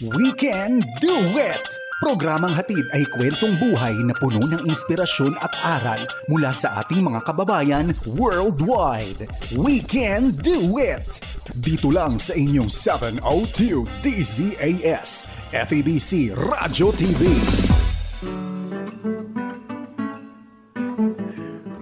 We Can Do It! Programang hatid ay kwentong buhay na puno ng inspirasyon at aral mula sa ating mga kababayan worldwide. We Can Do It! Dito lang sa inyong 702 DZAS, FEBC Radio TV.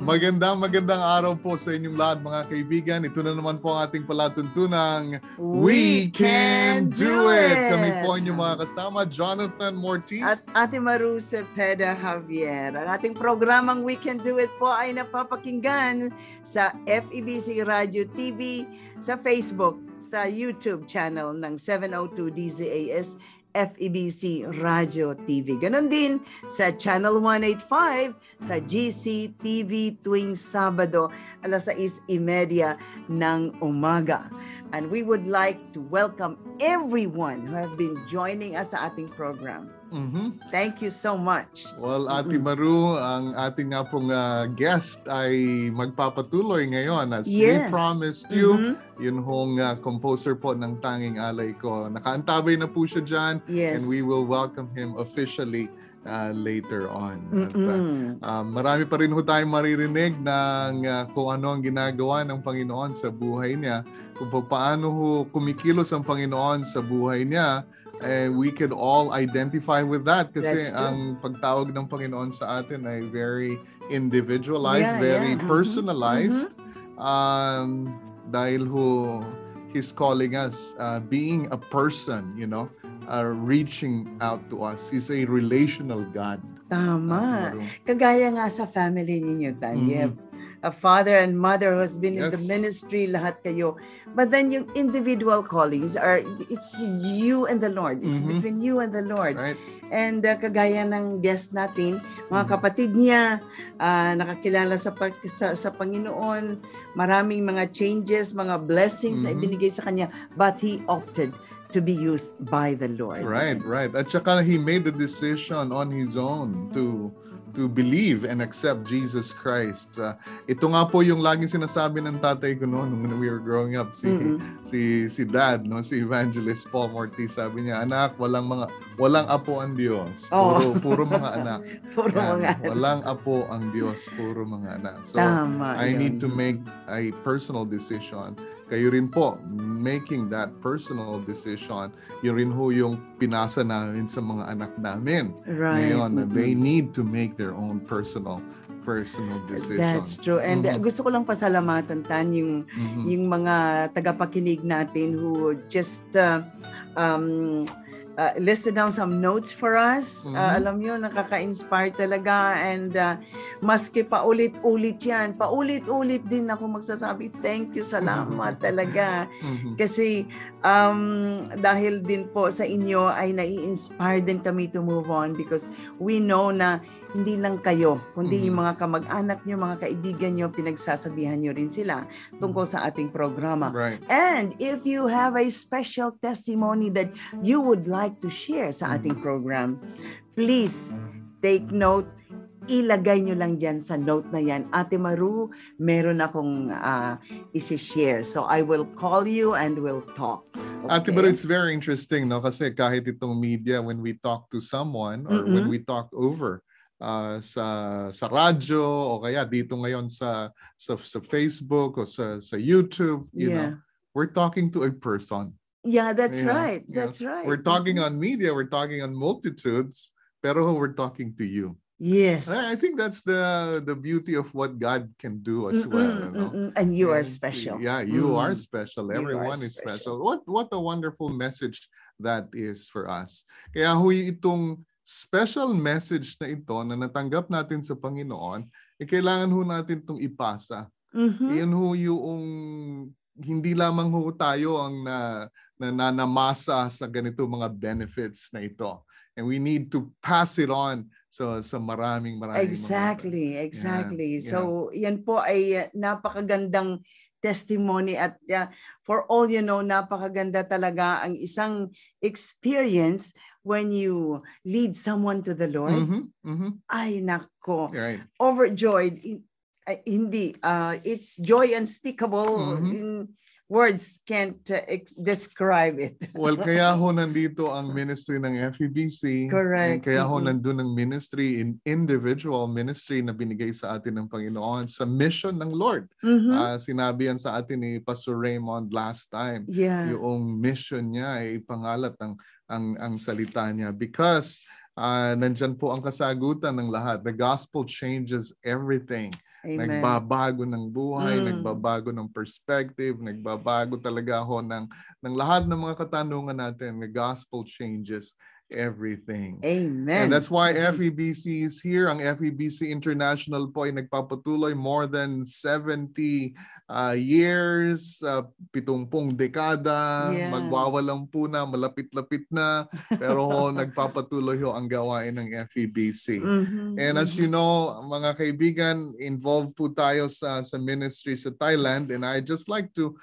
Magandang araw po sa inyong lahat mga kaibigan. Ito na naman po ang ating palatuntunang We Can Do It! Kami po inyong mga kasama, Jonathan Mortiz at Ate Maru Cepeda Javier. Ang ating programang We Can Do It po ay napapakinggan sa FEBC Radio TV, sa Facebook, sa YouTube channel ng 702 DZAS FEBC Radio TV. Ganon din sa Channel 185 sa GCTV tuwing Sabado, 6:30 ng umaga. And we would like to welcome everyone who have been joining us sa ating program. Thank you so much. Well, Ate Maru, ang ating nga pong guest ay magpapatuloy ngayon. As we promised you, yun hong composer po ng Tanging Alay Ko. Nakaantabay na po siya dyan, and we will welcome him officially later on. Marami pa rin ho tayong maririnig ng kung ano ang ginagawa ng Panginoon sa buhay niya, kung paano ho kumikilos ang Panginoon sa buhay niya. We could all identify with that kasi ang pagtawag ng Panginoon sa atin ay very individualized, very personalized. Dahil ho, He's calling us being a person, reaching out to us. He's a relational God. Tama. Kagaya nga sa family ninyo, Tanya. A father and mother who has been in the ministry, lahat kayo. But then yung individual callings it's you and the Lord. It's between you and the Lord. Right. And kagaya ng guest natin, mga kapatid niya, nakakilala sa Panginoon, maraming mga changes, mga blessings na ibinigay sa kanya, but he opted to be used by the Lord. Right. At saka he made the decision on his own to believe and accept Jesus Christ. Ito nga po yung laging sinasabi ng tatay ko noon when we were growing up. Si Dad, si Evangelist Paul Mortiz, sabi niya, anak, walang apo ang Diyos. Puro mga anak. Walang apo ang Diyos, puro mga anak. So I need to make a personal decision. Kayo rin po, making that personal decision, yun rin ho yung pinasa namin sa mga anak namin. Ngayon, they need to make their own personal decision. That's true. And gusto ko lang pasalamatan yung mga tagapakinig natin who just listed down some notes for us. Alam nyo, nakaka-inspire talaga. And maski paulit-ulit yan, paulit-ulit din ako magsasabi, thank you, salamat talaga. Kasi dahil din po sa inyo ay nai-inspire din kami to move on because we know na hindi lang kayo, kundi yung mga kamag-anak nyo, mga kaibigan nyo, pinagsasabihan nyo rin sila tungkol sa ating programa. Right. And if you have a special testimony that you would like to share sa ating program, please take note. Ilagay nyo lang dyan sa note na yan. Ate Maru, meron akong isi-share. So I will call you and we'll talk. Okay? Ate Maru, it's very interesting, no? Kasi kahit itong media, when we talk to someone or when we talk over sa radyo o kaya dito ngayon sa Facebook o sa YouTube, you know, we're talking to a person. Yeah, that's right. That's right. We're talking on media, we're talking on multitudes, pero we're talking to you. Yes. I think that's the beauty of what God can do as well. And you are special. Yeah, you are special. Everyone is special. What a wonderful message that is for us. Kaya itong special message na ito na natanggap natin sa Panginoon, kailangan natin itong ipasa. Iyan yung hindi lamang tayo ang namasa sa ganito mga benefits na ito. And we need to pass it on sa maraming Exactly. So yan po ay napakagandang testimony at for all you know, napakaganda talaga ang isang experience when you lead someone to the Lord. Ay nako, overjoyed. Hindi, it's joy unspeakable. words can't describe it. Well, kaya ho nandito ang ministry ng FEBC. Correct. And kaya ho nandun ang ministry, in individual ministry na binigay sa atin ng Panginoon sa mission ng Lord. Sinabi yan sa atin ni Pastor Raymond last time. Yeah. Yung mission niya ay ipangalat ang salita niya. Because nandyan po ang kasagutan ng lahat. The gospel changes everything. Amen. Nagbabago ng buhay, nagbabago ng perspective, nagbabago talaga ho ng lahat ng mga katanungan natin. The gospel changes everything. Amen. And that's why FEBC is here. Ang FEBC International po ay nagpapatuloy more than 70 years, 70 dekada, Yeah. magwawalang po na, malapit-lapit na, pero ho, nagpapatuloy ho ang gawain ng FEBC. And as you know, mga kaibigan, involved po tayo sa ministry sa Thailand, and I just like to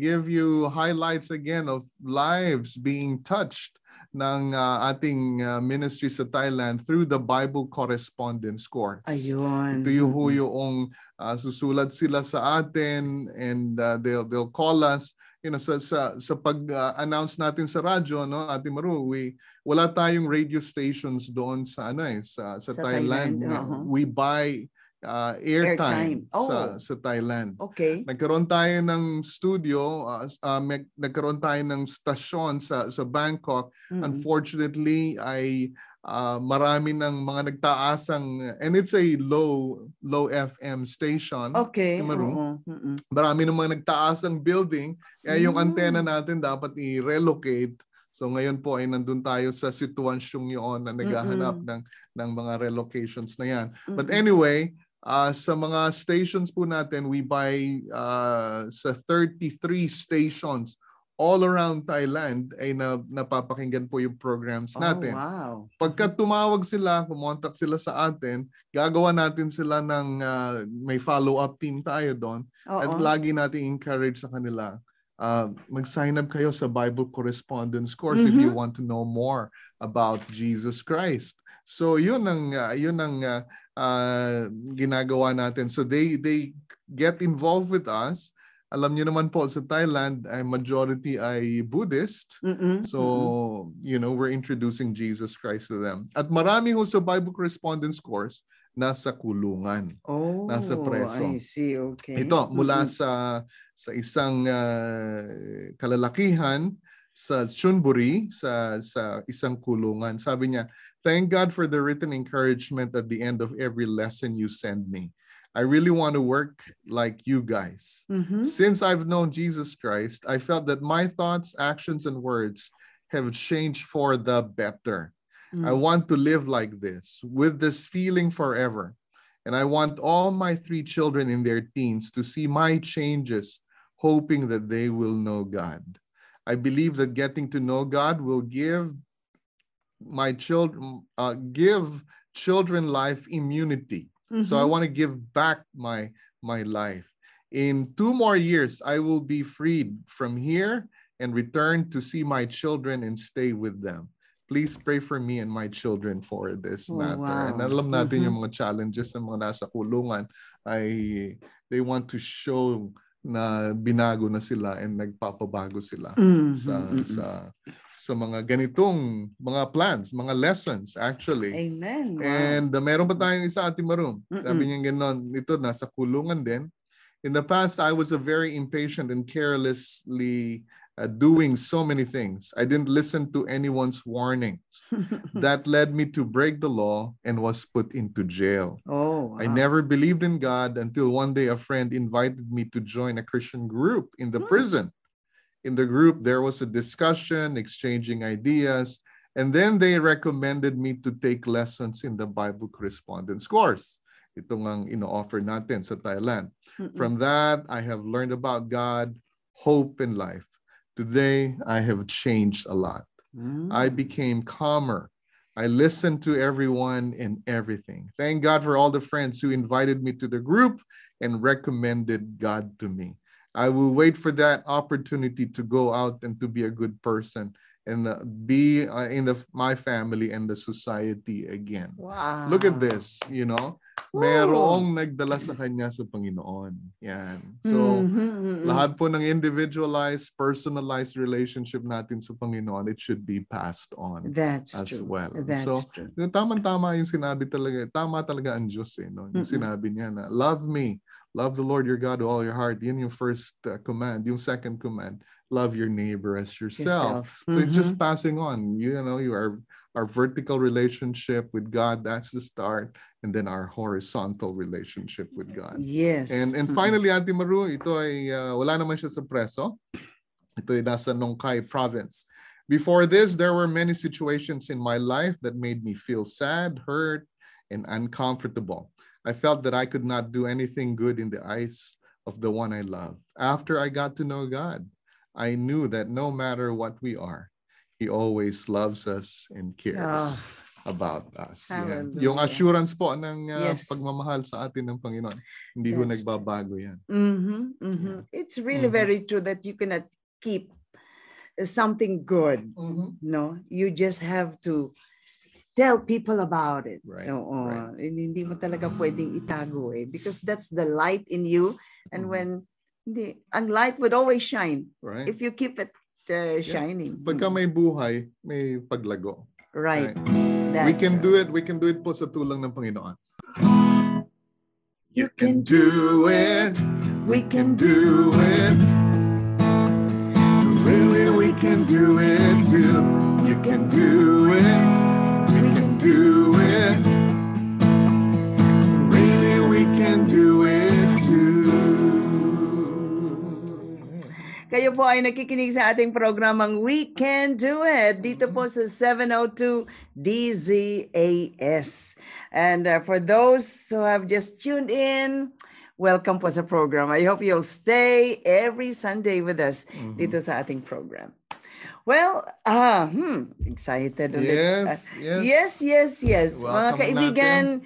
give you highlights again of lives being touched ng ating ministry sa Thailand through the Bible correspondence course. Ayun. Ito yung susulat sila sa atin, and they'll call us. You know, sa pag-announce natin sa radyo, no, Ate Maru, wala tayong radio stations doon sa sa Thailand. We buy airtime sa Thailand. Okay. Nagkaroon tayo ng studio, nagkaroon tayo ng stasyon sa Bangkok. Unfortunately, ay marami ng mga nagtaasang, and it's a low FM station. Okay. Marami ng mga nagtaasang building, kaya yung antenna natin dapat i-relocate. So ngayon po ay nandun tayo sa sitwasyong yun na naghahanap ng mga relocations na yan. But anyway, sa mga stations po natin, we buy sa 33 stations all around Thailand ay napapakinggan po yung programs natin. Oh, wow. Pagka tumawag sila, kumontak sila sa atin, gagawa natin sila ng may follow-up team tayo doon. At lagi natin encourage sa kanila, mag-sign up kayo sa Bible correspondence course if you want to know more about Jesus Christ. So yun ang ginagawa natin. So they get involved with us. Alam niyo naman po sa Thailand, ay majority ay Buddhist. So, you know, we're introducing Jesus Christ to them. At marami ho sa Bible correspondence course nasa kulungan. Nasa preso. I see. Okay. Ito, mula sa isang kalalakihan sa Chonburi, sa isang kulungan. Sabi niya, "Thank God for the written encouragement at the end of every lesson you send me. I really want to work like you guys. Since I've known Jesus Christ, I felt that my thoughts, actions, and words have changed for the better. I want to live like this, with this feeling forever. And I want all my 3 children in their teens to see my changes, hoping that they will know God. I believe that getting to know God will give children life immunity. So I want to give back my life. In 2 more years, I will be freed from here and return to see my children and stay with them. Please pray for me and my children for this matter." Wow. And alam natin yung mga challenges ng mga nasa kulungan ay they want to show na binago na sila and nagpapabago sila sa mga ganitong mga plans, mga lessons actually. Amen. Wow. And meron pa tayong isa, Ate Maru. Sabi niya gano'n, ito nasa kulungan din. In the past, I was a very impatient and carelessly doing so many things. I didn't listen to anyone's warnings. That led me to break the law and was put into jail. Oh, wow. I never believed in God until one day a friend invited me to join a Christian group in the prison. In the group, there was a discussion, exchanging ideas, and then they recommended me to take lessons in the Bible correspondence course. Ito ang ino-offer natin sa Thailand. From that, I have learned about God, hope, and life. Today, I have changed a lot. I became calmer. I listened to everyone and everything. Thank God for all the friends who invited me to the group and recommended God to me. I will wait for that opportunity to go out and to be a good person and be in my family and the society again. Wow. Look at this, you know. merong nagdala sa kanya sa Panginoon. Yan. So, lahat po ng individualized, personalized relationship natin sa Panginoon, it should be passed on That's as true. well. That's So, true. tama-tama yung sinabi talaga. Tama talaga ang Diyos. No? Yung sinabi niya na, love me. Love the Lord your God with all your heart. Yun yung first command. Yung second command, love your neighbor as yourself. So it's just passing on. You know, you are our vertical relationship with God, that's the start. And then our horizontal relationship with God. Yes. And finally, Ate Maru, ito ay wala naman siya sa preso. Ito ay nasa Nongkai province. Before this, there were many situations in my life that made me feel sad, hurt, and uncomfortable. I felt that I could not do anything good in the eyes of the one I love. After I got to know God, I knew that no matter what we are, He always loves us and cares about us. Yan. Yung assurance po ng pagmamahal sa atin ng Panginoon, hindi ho nagbabago yan. Yeah. It's really very true that you cannot keep something good. No, you just have to tell people about it. Right. Hindi mo talaga pwedeng itago because that's the light in you. And when ang light would always shine if you keep it shining. Pagka may buhay, may paglago. Right. We can do it. We can do it po sa tulong ng Panginoon. You can do it. We can do it. Really, we can do it too. You can do it. We can do it. Really, we can do it too. Kayo po ay nakikinig sa ating programang We Can Do It dito po sa 702 DZAS. And for those who have just tuned in, welcome po sa program. I hope you'll stay every Sunday with us dito sa ating program. Well, excited ulit. Yes. Mga kaibigan,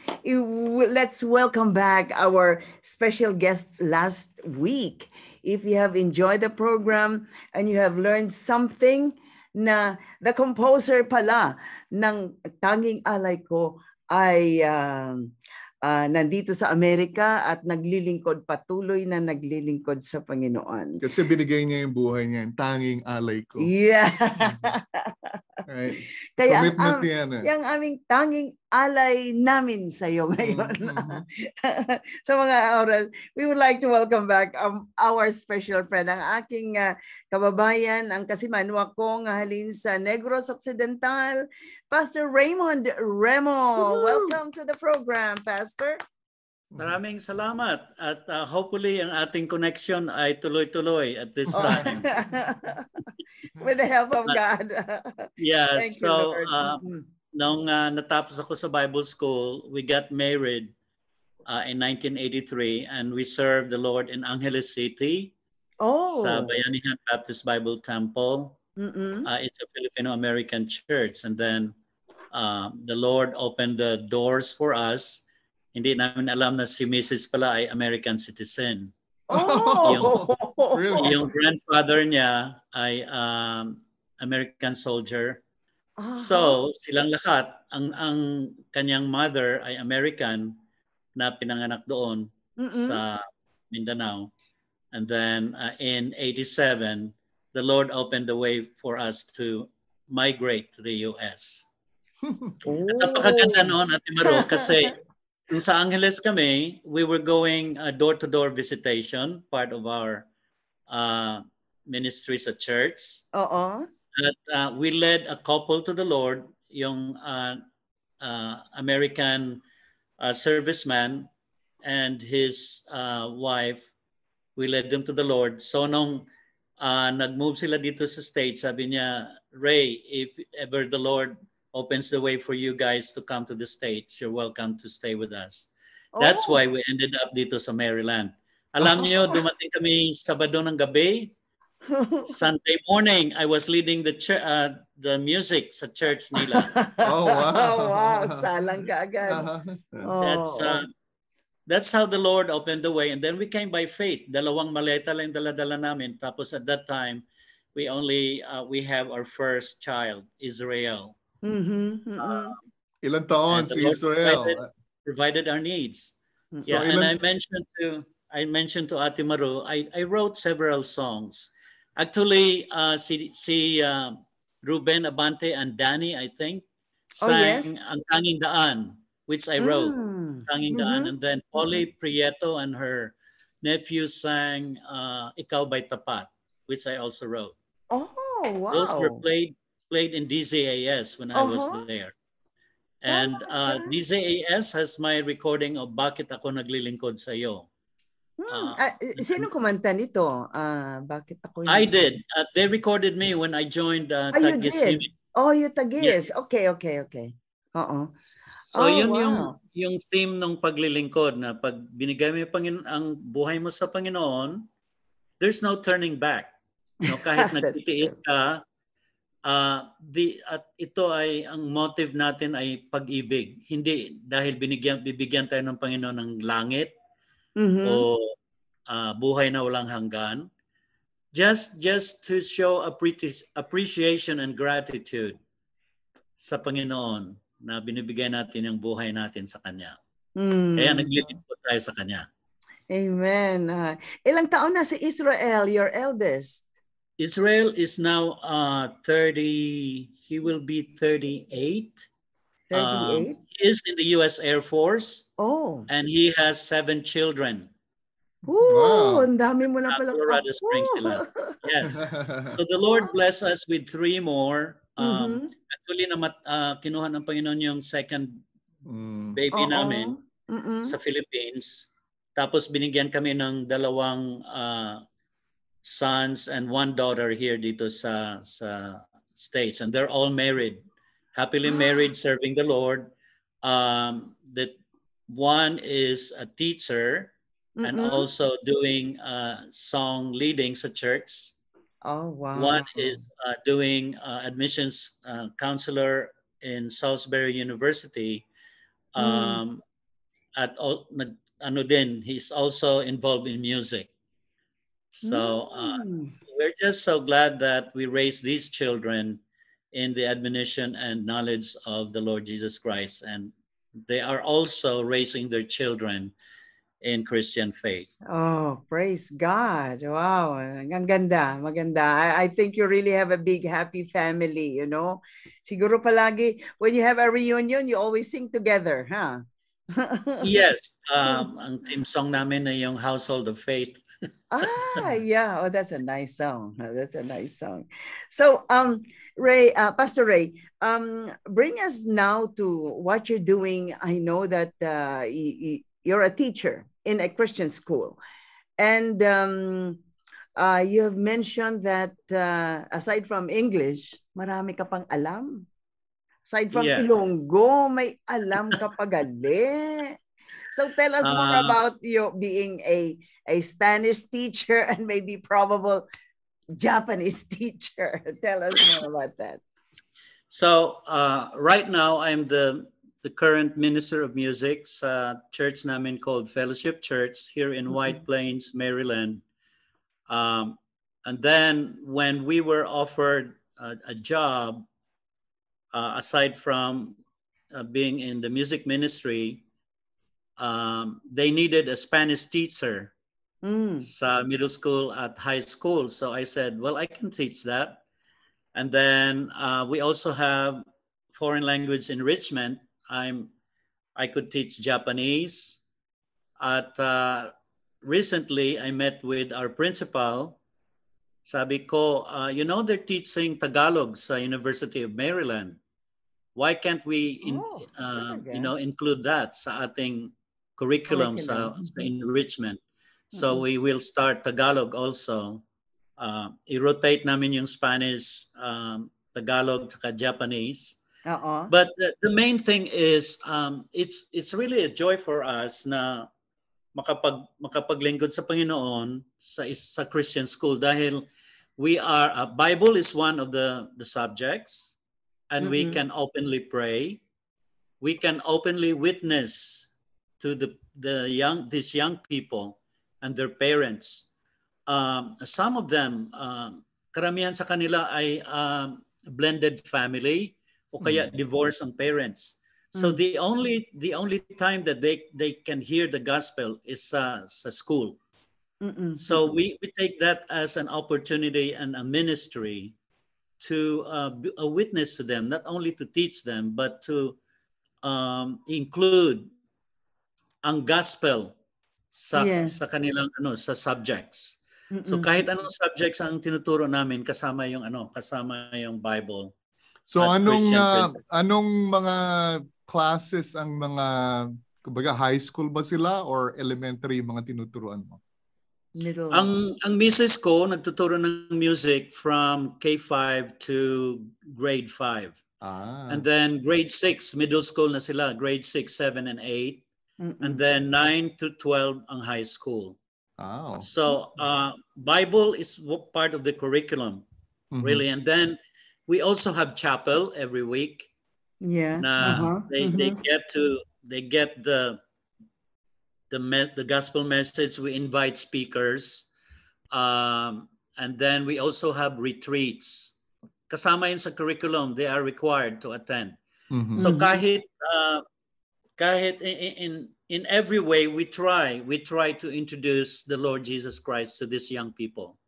let's welcome back our special guest last week. If you have enjoyed the program and you have learned something na the composer pala ng Tanging Alay Ko ay nandito sa Amerika at patuloy na naglilingkod sa Panginoon. Kasi binigay niya yung buhay niya, yung Tanging Alay Ko. Yeah. Right. Kaya commitment yan. Yung aming tanging alay namin sa iyo ngayon. Sa mga oras, we would like to welcome back our special friend, ang aking kababayan, ang kasimanwa ko halin sa Negros Occidental, Pastor Raymond Remo. Woo-hoo! Welcome to the program, Pastor. Maraming salamat at hopefully ang ating connection ay tuloy-tuloy at this time. With the help of God. Yes, so nung natapos ako sa Bible school, we got married in 1983 and we served the Lord in Angeles City sa Bayanihan Baptist Bible Temple. It's a Filipino-American church, and then the Lord opened the doors for us. Hindi namin alam na si Mrs. pala ay American citizen. Yung grandfather niya ay American soldier. So, silang lahat, ang kanyang mother ay American na pinanganak doon sa Mindanao. And then in 87, the Lord opened the way for us to migrate to the US. At napakaganda noon, Ate Maru, kasi kung sa Angeles kami, we were going door-to-door visitation, part of our ministry sa church. At we led a couple to the Lord, yung American serviceman and his wife. We led them to the Lord. So nung nag-move sila dito sa States, sabi niya, Ray, if ever the Lord opens the way for you guys to come to the States, you're welcome to stay with us. That's why we ended up dito sa Maryland. Alam niyo, dumating kami Sabado ng gabi. Sunday morning, I was leading the music sa church nila. Wow, salang ka agad. That's how the Lord opened the way. And then we came by faith. Dalawang maleta lang dala-dala namin. Tapos at that time, we have our first child, Israel. Ilang taon si Israel? provided our needs. So Yeah, and ilan, I mentioned to Ate Maru, I wrote several songs. Actually, si Ruben Abante and Danny, I think, Oh, sang yes. Ang Tanging Daan, which I wrote. Mm. Tanging Daan. Mm-hmm. And then Mm-hmm. Polly Prieto and her nephew sang Ikaw Ba'y Tapat, which I also wrote. Oh, Those were wow. played in DZAS when I was Uh-huh. there. And Talaga. DZAS has my recording of Bakit Ako Naglilingkod Sa'yo. Sino kumanta nito? Bakit ako'y I did. They recorded me when I joined Oh, you Taguig did? Living. Oh, you Yeah. tagis. Okay, okay, okay. Oo. So Oh, yun wow. yung theme ng paglilingkod na pag binigay mo yung ang buhay mo sa Panginoon, there's no turning back. No, kahit That's nagtitiis true. ka, at ito ay ang motive natin ay pag-ibig. Hindi dahil bibigyan tayo ng Panginoon ng langit Mm-hmm. o buhay na walang hanggan. Just to show appreciation and gratitude sa Panginoon na binibigay natin ang buhay natin sa Kanya. Kaya Mm. naglilingkod tayo sa Kanya. Amen. Ilang taon na si Israel, your eldest? Israel is now 30, he will be 38. 38? He is in the U.S. Air Force Oh. and he has 7 children. Woo! Wow. Ang dami mo na pala. Colorado Springs sila. Yes. So the Lord bless us with 3 more. Mhm. Actually, kinuha ng Panginoon yung second baby Oo. namin Mm-mm. sa Philippines. Tapos binigyan kami ng 2 sons and 1 daughter here dito sa States. And they're all married. Happily married, serving the Lord. That one is a teacher and Mm-mm. also doing song leading sa church. Oh, wow. One is doing admissions counselor in Salisbury University. He's also involved in music. So we're just so glad that we raise these children in the admonition and knowledge of the Lord Jesus Christ, and they are also raising their children in Christian faith. Oh, praise God. Wow. Ang ganda, maganda. I think you really have a big, happy family, you know? Siguro palagi, when you have a reunion, you always sing together, huh? Yes. Ang theme song namin ay yung Household of Faith. Yeah. Oh, that's a nice song. That's a nice song. So, Ray, Pastor Ray, bring us now to what you're doing. I know that you're a teacher in a Christian school, and you have mentioned that aside from English, marami ka pang alam. Aside from Ilonggo, may alam ka pa gali. So tell us more about you being a Spanish teacher and maybe probable Japanese teacher. Tell us more about that. So right now, I'm the current minister of music sa church namin called Fellowship Church here in White Plains, Maryland. And then when we were offered a job, aside from being in the music ministry, they needed a Spanish teacher sa middle school at high school. So I said, well, I can teach that. And then we also have foreign language enrichment. I could teach Japanese. Recently, I met with our principal. Sabi ko, they're teaching Tagalog sa University of Maryland. Why can't we include that sa ating curriculum sa enrichment? So we will start Tagalog also. I-rotate namin yung Spanish, Tagalog, saka Japanese. But the main thing is it's really a joy for us na makapaglingkod sa Panginoon sa Christian school dahil Bible is one of the subjects, and we can openly pray. We can openly witness to these young people and their parents. Some of them, karamihan sa kanila ay blended family o kaya divorce ang parents. So the only time that they can hear the gospel is sa school. So we take that as an opportunity and a ministry to be a witness to them, not only to teach them, but to include ang gospel sa kanilang sa subjects. So kahit anong subjects ang tinuturo namin, kasama yung Bible. So anong mga classes ang mga, kumbaga, high school ba sila or elementary yung mga tinuturuan mo? Middle. Ang misis ko nagtuturo ng music from K5 to grade 5. And then grade 6, middle school na sila, grade 6, 7, and 8. And then 9 to 12 ang high school. So Bible is part of the curriculum, really. And then we also have chapel every week. Yeah. They get the gospel message. We invite speakers, and then we also have retreats. Kasama yun sa curriculum, they are required to attend. So kahit in every way we try to introduce the Lord Jesus Christ to these young people.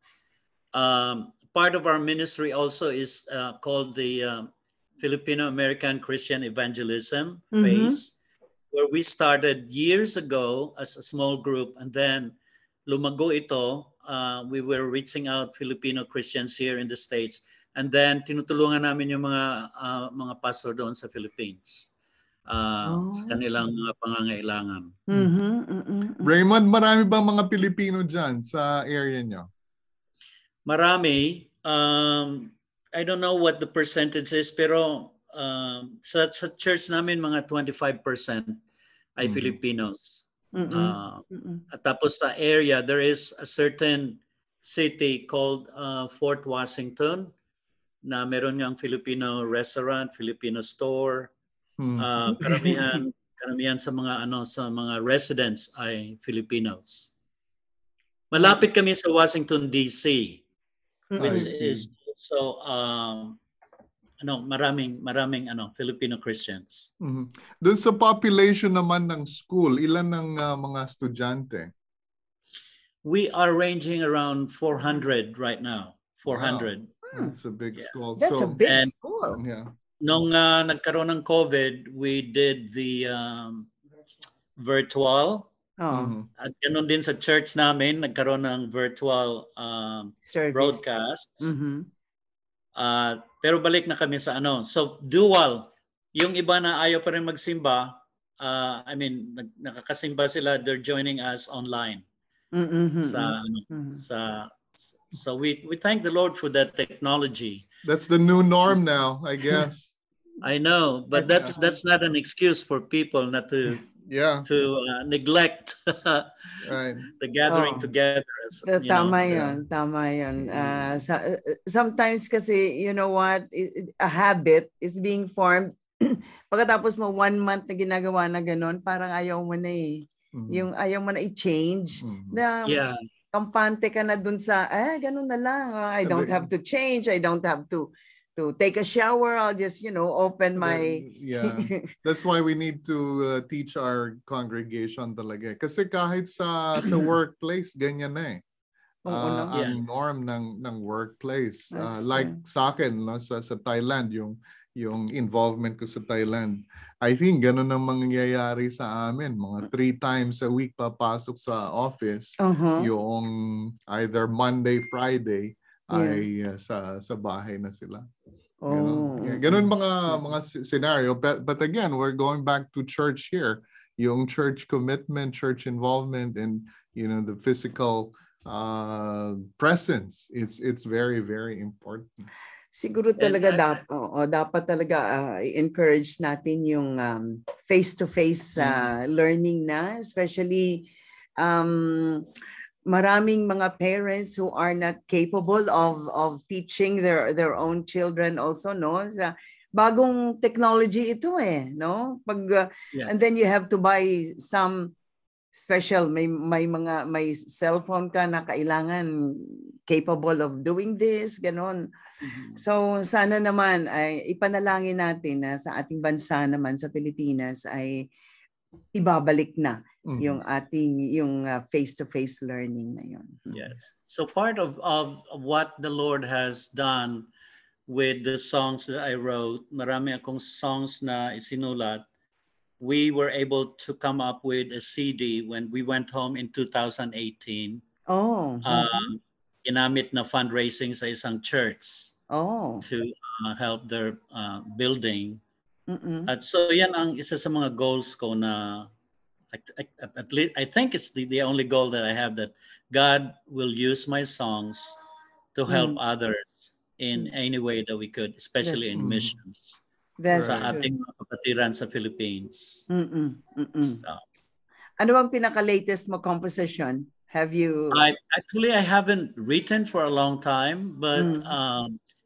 Part of our ministry also is called the Filipino American Christian Evangelism phase, where we started years ago as a small group, and then lumago ito. We were reaching out Filipino Christians here in the States, and then tinutulungan namin yung mga pastor doon sa Philippines sa kanilang mga pangangailangan. Raymond, marami bang mga Pilipino dyan sa area nyo? Marami. I don't know what the percentage is, pero sa church namin mga 25% ay Filipinos. At tapos sa area, there is a certain city called Fort Washington na meron niyang Filipino restaurant, Filipino store. Karamihan sa mga residents ay Filipinos. Malapit kami sa Washington DC, which is so maraming Filipino Christians. Doon sa population naman ng school, ilan ng mga estudyante? We are ranging around 400 right now. 400. Wow. That's a big school. That's a big school. Yeah. Nung nagkaroon ng COVID, we did the virtual. At ganun din sa church namin, nagkaroon ng virtual broadcasts. Pero balik na kami sa so dual. Yung iba na ayaw pa rin magsimba, nakakasimba sila, they're joining us online. So we thank the Lord for that technology. That's the new norm now, I guess. I know, but that's not an excuse for people not to neglect the gathering together. Tama yun. Sometimes kasi, you know what, a habit is being formed. Pagkatapos mo 1 month na ginagawa na ganun, parang ayaw mo na yung ayaw mo na i-change. Kampante ka na dun sa, ganun na lang. I don't have to change. I don't have to take a shower. I'll just, open my... That's why we need to teach our congregation talaga. Kasi kahit sa workplace, ganyan na ang norm ng workplace. Like sa akin, sa Thailand, yung involvement ko sa Thailand, I think ganun ang mangyayari sa amin. Mga 3 times a week papasok sa office. Yung either Monday, Friday ay sa bahay na sila. Ganun mga scenario. But again, we're going back to church here. Yung church commitment, church involvement, and the physical presence. It's very, very important. Siguro talaga dapat talaga i-encourage natin yung face-to-face learning na, especially maraming mga parents who are not capable of teaching their own children also, no? Bagong technology ito no? And then you have to buy some special, may cellphone ka na kailangan capable of doing this, ganon. So sana naman ay ipanalangin natin na sa ating bansa naman sa Pilipinas ay ibabalik na yung ating face-to-face learning na yun. Yes. So part of what the Lord has done with the songs that I wrote, marami akong songs na isinulat. We were able to come up with a CD when we went home in 2018. Oh. Ginamit na fundraising sa isang church to help their building. At so yan ang isa sa mga goals ko na at least I think it's the only goal that I have, that God will use my songs to help others in any way that we could, especially in missions. That's sa true. ating mga kapatiran sa Philippines. So, ano bang pinaka-latest mo composition? Have you... I haven't written for a long time, but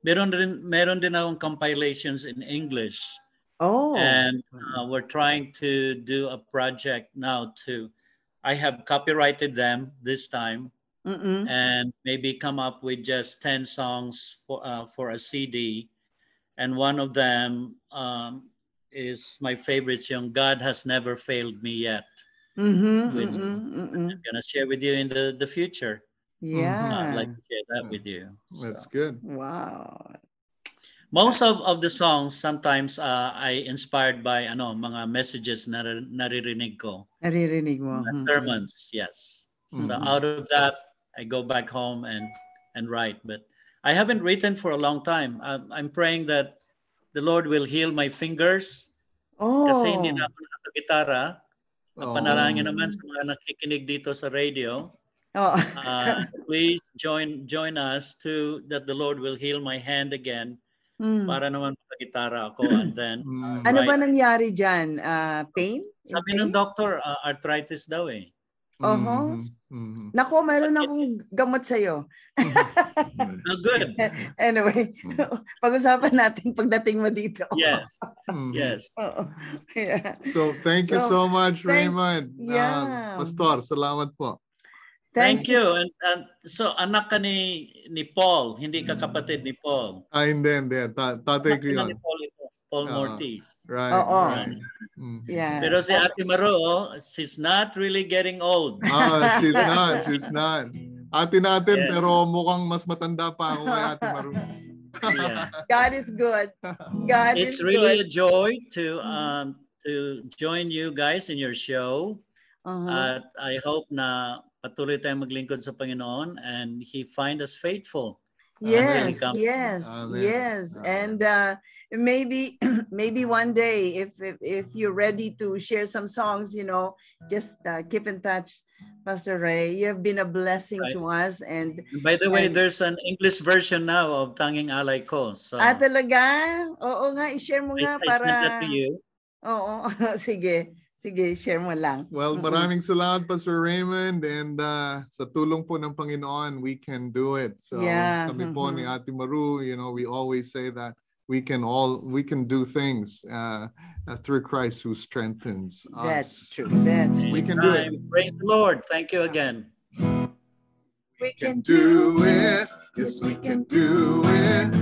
meron din akong compilations in English. And we're trying to do a project now to, I have copyrighted them this time, and maybe come up with just 10 songs for a CD. And one of them is my favorite song, God Has Never Failed Me Yet, which I'm going to share with you in the future. Yeah. I'd like to share that with you. That's good. Wow. Most of the songs, sometimes I inspired by mga messages na naririnig ko. Naririnig mo. Sermons, yes. So out of that, I go back home and write. But I haven't written for a long time. I'm praying that the Lord will heal my fingers. Kasi hindi na ako nakagitara. Panalangin naman sa mga nakikinig dito sa radio. Please join us that the Lord will heal my hand again. Para naman makagitara ako, and then ano ba nangyari dyan? Pain? Sabi ng doctor, arthritis daw eh. Nako, mayroon akong gamot sa'yo. Good. Anyway, pag-usapan natin pagdating mo dito. Yes. Yes. Yeah. So, thank you so much, Raymond. Pastor, salamat po. Thank you. And so, anak ka ni Paul, hindi ka kapatid ni Paul. Hindi. Tatay ko yun. Paul Mortis. Right. Right. Yeah. Pero si Ate Maru, she's not really getting old. She's not. Ate natin, pero mukhang mas matanda pa ako kay Ate Maru. Yeah. God is good. It's really a joy to join you guys in your show. At I hope na patuloy tayong maglingkod sa Panginoon and He find us faithful. Yes. Amen. And maybe one day if you're ready to share some songs, just keep in touch, Pastor Ray. You have been a blessing to us. And by the way, there's an English version now of Tanging Alay Ko. So, talaga? Oo nga, i-share mo nga para... I send that to you. Oo, sige, share mo lang. Well, maraming salamat, Pastor Raymond, and sa tulong po ng Panginoon, we can do it. So kami po ni Ate Maru, we always say that we can do things through Christ who strengthens us. That's true. We can do it. Praise the Lord. Thank you again. We can do it. Yes, we can do it.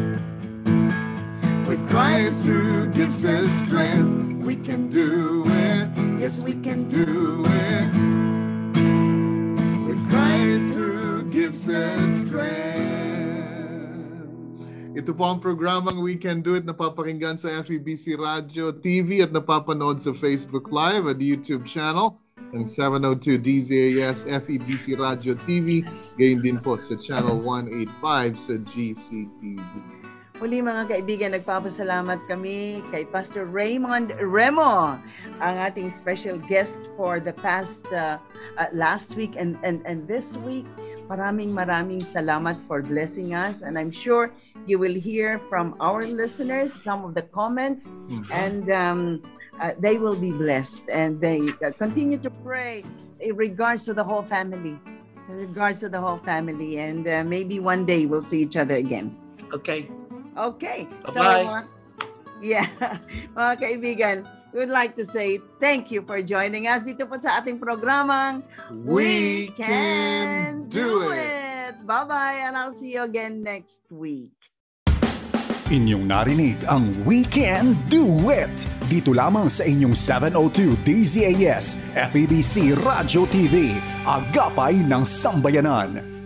With Christ who gives us strength, we can do it. Yes, we can do it. With Christ who gives us strength. Ito po ang programang We Can Do It na papakinggan sa FEBC Radio TV at napapanood sa Facebook Live at YouTube channel ng 702 DZAS FEBC Radio TV. Gayon din po sa channel 185 sa GCTV. Muli mga kaibigan, nagpapasalamat kami kay Pastor Raymond Remo, ang ating special guest for the past last week and this week. Maraming salamat for blessing us, and I'm sure you will hear from our listeners some of the comments, and they will be blessed, and they continue to pray in regards to the whole family, and maybe one day we'll see each other again. Okay. So mga kaibigan, we would like to say thank you for joining us dito po sa ating programang We Can Do It. Bye-bye, and I'll see you again next week. Inyong narinig ang Weekend Duet dito lamang sa inyong 702 DZAS FEBC Radio TV, Agapay ng Sambayanan.